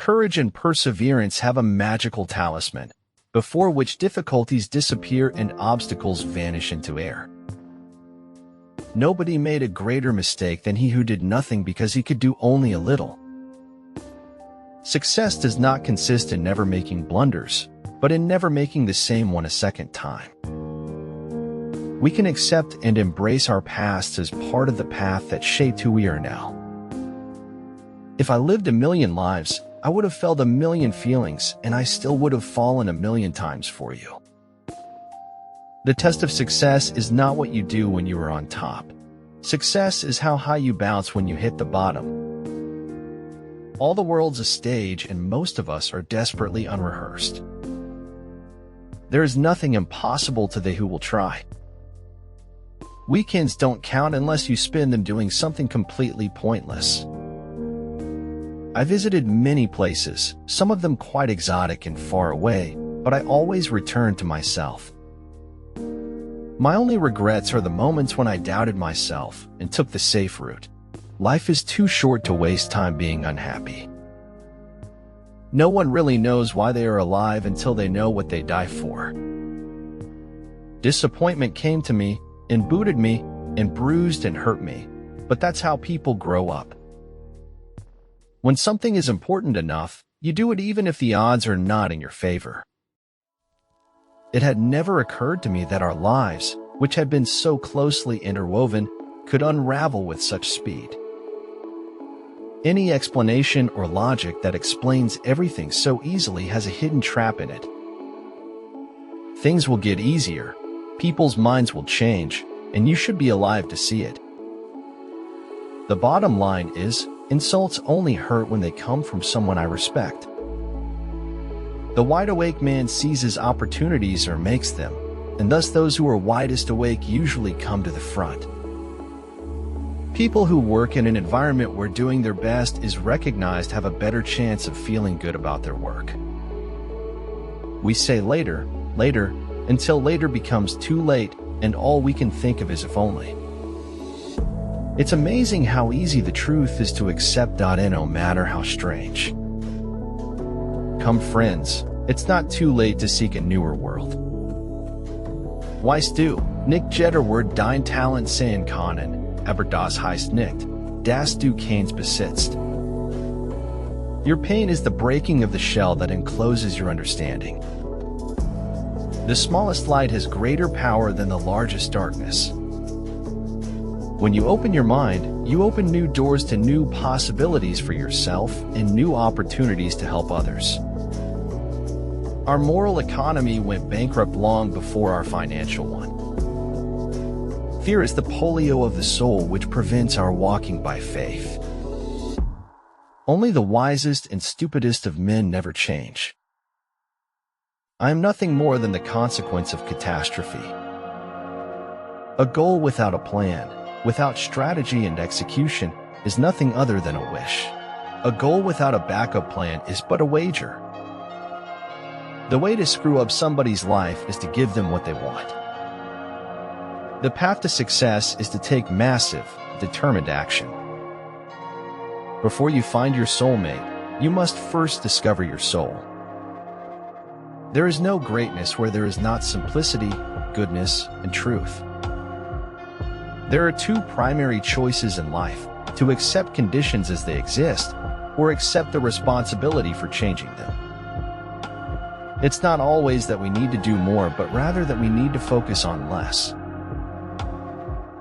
Courage and perseverance have a magical talisman, before which difficulties disappear and obstacles vanish into air. Nobody made a greater mistake than he who did nothing because he could do only a little. Success does not consist in never making blunders, but in never making the same one a second time. We can accept and embrace our past as part of the path that shaped who we are now. If I lived a million lives, I would have felt a million feelings, and I still would have fallen a million times for you. The test of success is not what you do when you are on top. Success is how high you bounce when you hit the bottom. All the world's a stage, and most of us are desperately unrehearsed. There is nothing impossible to they who will try. Weekends don't count unless you spend them doing something completely pointless. I visited many places, some of them quite exotic and far away, but I always returned to myself. My only regrets are the moments when I doubted myself and took the safe route. Life is too short to waste time being unhappy. No one really knows why they are alive until they know what they die for. Disappointment came to me and booted me and bruised and hurt me, but that's how people grow up. When something is important enough, you do it even if the odds are not in your favor. It had never occurred to me that our lives, which had been so closely interwoven, could unravel with such speed. Any explanation or logic that explains everything so easily has a hidden trap in it. Things will get easier, people's minds will change, and you should be alive to see it. The bottom line is, insults only hurt when they come from someone I respect. The wide-awake man seizes opportunities or makes them, and thus those who are widest awake usually come to the front. People who work in an environment where doing their best is recognized have a better chance of feeling good about their work. We say later, later, until later becomes too late, and all we can think of is if only. It's amazing how easy the truth is to accept, no matter how strange. Come friends, it's not too late to seek a newer world. Weißt du, nicht jeder Wort dein Talent sein können, aber das heißt nicht, dass du keins besitzt. Your pain is the breaking of the shell that encloses your understanding. The smallest light has greater power than the largest darkness. When you open your mind, you open new doors to new possibilities for yourself and new opportunities to help others. Our moral economy went bankrupt long before our financial one. Fear is the polio of the soul which prevents our walking by faith. Only the wisest and stupidest of men never change. I am nothing more than the consequence of catastrophe. A goal without a plan, without strategy and execution, is nothing other than a wish. A goal without a backup plan is but a wager. The way to screw up somebody's life is to give them what they want. The path to success is to take massive, determined action. Before you find your soulmate, you must first discover your soul. There is no greatness where there is not simplicity, goodness, and truth. There are two primary choices in life: to accept conditions as they exist, or accept the responsibility for changing them. It's not always that we need to do more, but rather that we need to focus on less.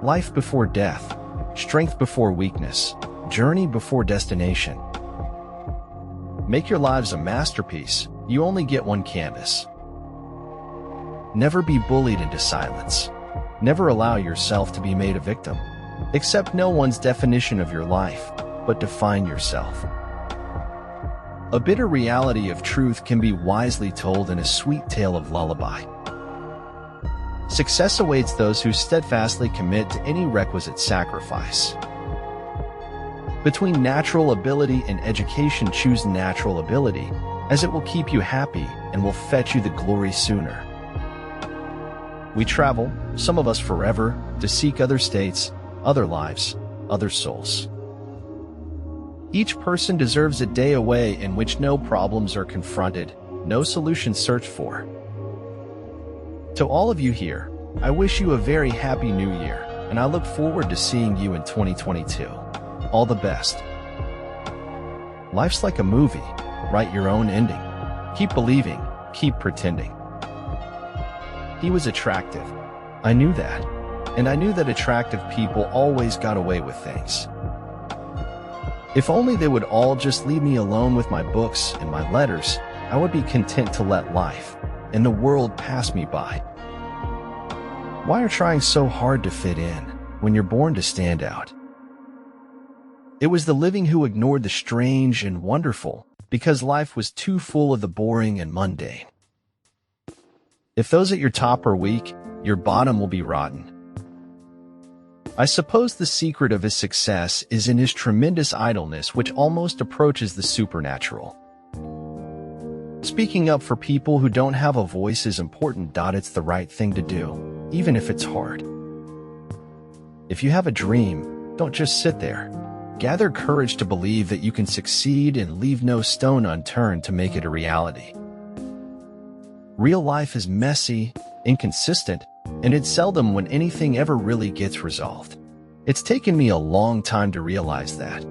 Life before death, strength before weakness, journey before destination. Make your lives a masterpiece. You only get one canvas. Never be bullied into silence. Never allow yourself to be made a victim. Accept no one's definition of your life, but define yourself. A bitter reality of truth can be wisely told in a sweet tale of lullaby. Success awaits those who steadfastly commit to any requisite sacrifice. Between natural ability and education, choose natural ability, as it will keep you happy and will fetch you the glory sooner. We travel, some of us forever, to seek other states, other lives, other souls. Each person deserves a day away in which no problems are confronted, no solutions searched for. To all of you here, I wish you a very happy new year, and I look forward to seeing you in 2022. All the best. Life's like a movie. Write your own ending. Keep believing, keep pretending. He was attractive. I knew that. And I knew that attractive people always got away with things. If only they would all just leave me alone with my books and my letters, I would be content to let life and the world pass me by. Why are trying so hard to fit in when you're born to stand out? It was the living who ignored the strange and wonderful because life was too full of the boring and mundane. If those at your top are weak, your bottom will be rotten. I suppose the secret of his success is in his tremendous idleness, which almost approaches the supernatural. Speaking up for people who don't have a voice is important. It's the right thing to do, even if it's hard. If you have a dream, don't just sit there. Gather courage to believe that you can succeed and leave no stone unturned to make it a reality. Real life is messy, inconsistent, and it's seldom when anything ever really gets resolved. It's taken me a long time to realize that.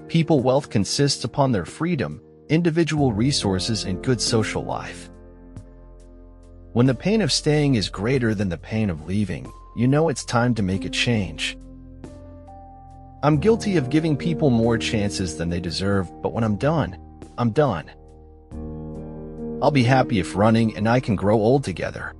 People wealth consists upon their freedom, individual resources, and good social life. When the pain of staying is greater than the pain of leaving, you know it's time to make a change. I'm guilty of giving people more chances than they deserve, but when I'm done, I'm done. I'll be happy if running and I can grow old together.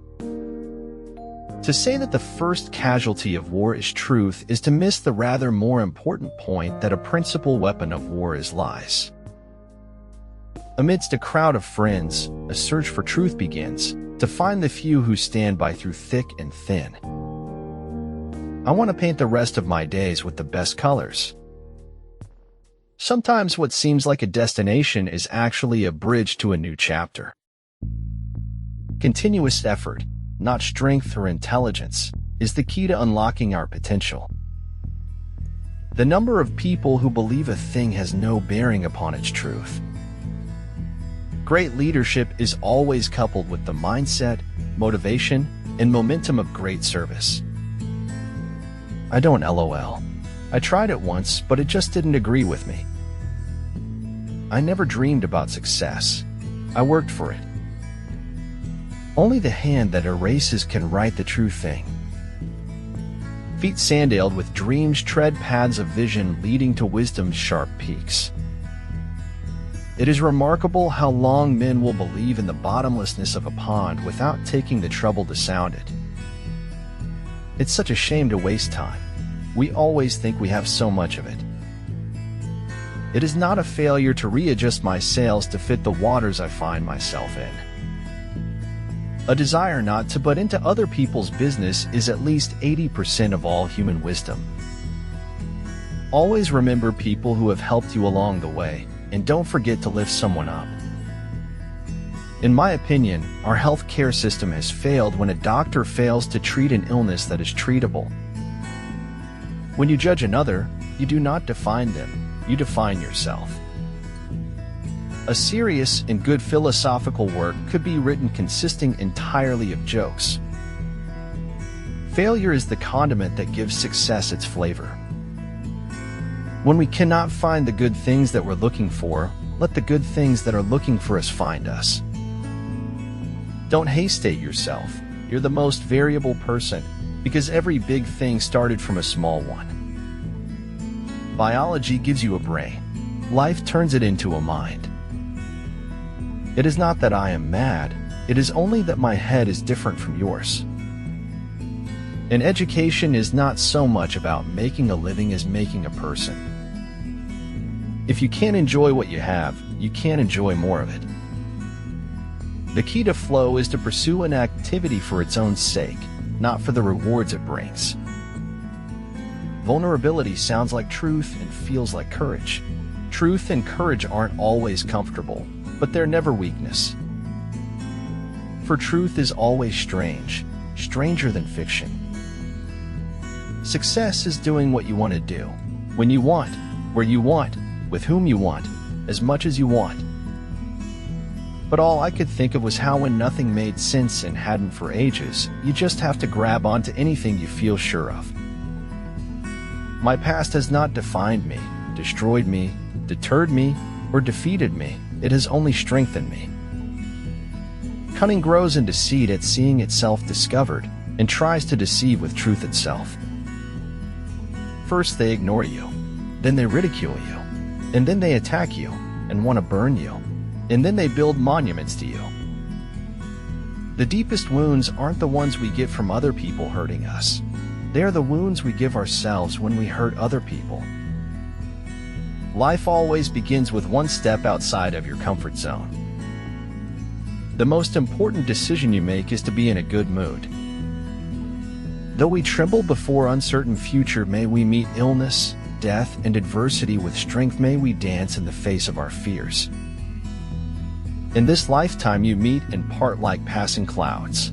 To say that the first casualty of war is truth is to miss the rather more important point that a principal weapon of war is lies. Amidst a crowd of friends, a search for truth begins, to find the few who stand by through thick and thin. I want to paint the rest of my days with the best colors. Sometimes what seems like a destination is actually a bridge to a new chapter. Continuous effort, not strength or intelligence, is the key to unlocking our potential. The number of people who believe a thing has no bearing upon its truth. Great leadership is always coupled with the mindset, motivation, and momentum of great service. I don't LOL. I tried it once, but it just didn't agree with me. I never dreamed about success. I worked for it. Only the hand that erases can write the true thing. Feet sandaled with dreams tread paths of vision leading to wisdom's sharp peaks. It is remarkable how long men will believe in the bottomlessness of a pond without taking the trouble to sound it. It's such a shame to waste time. We always think we have so much of it. It is not a failure to readjust my sails to fit the waters I find myself in. A desire not to butt into other people's business is at least 80% of all human wisdom. Always remember people who have helped you along the way, and don't forget to lift someone up. In my opinion, our healthcare system has failed when a doctor fails to treat an illness that is treatable. When you judge another, you do not define them, you define yourself. A serious and good philosophical work could be written consisting entirely of jokes. Failure is the condiment that gives success its flavor. When we cannot find the good things that we're looking for, let the good things that are looking for us find us. Don't haystate yourself. You're the most variable person, because every big thing started from a small one. Biology gives you a brain. Life turns it into a mind. It is not that I am mad, it is only that my head is different from yours. And education is not so much about making a living as making a person. If you can't enjoy what you have, you can't enjoy more of it. The key to flow is to pursue an activity for its own sake, not for the rewards it brings. Vulnerability sounds like truth and feels like courage. Truth and courage aren't always comfortable, but they're never weakness. For truth is always strange, stranger than fiction. Success is doing what you want to do, when you want, where you want, with whom you want, as much as you want. But all I could think of was how when nothing made sense and hadn't for ages, you just have to grab onto anything you feel sure of. My past has not defined me, destroyed me, deterred me, or defeated me. It has only strengthened me. Cunning grows in deceit at seeing itself discovered, and tries to deceive with truth itself. First they ignore you, then they ridicule you, and then they attack you and want to burn you, and then they build monuments to you. The deepest wounds aren't the ones we get from other people hurting us. They are the wounds we give ourselves when we hurt other people. Life always begins with one step outside of your comfort zone. The most important decision you make is to be in a good mood. Though we tremble before uncertain future, may we meet illness, death, and adversity with strength. May we dance in the face of our fears. In this lifetime you meet and part like passing clouds.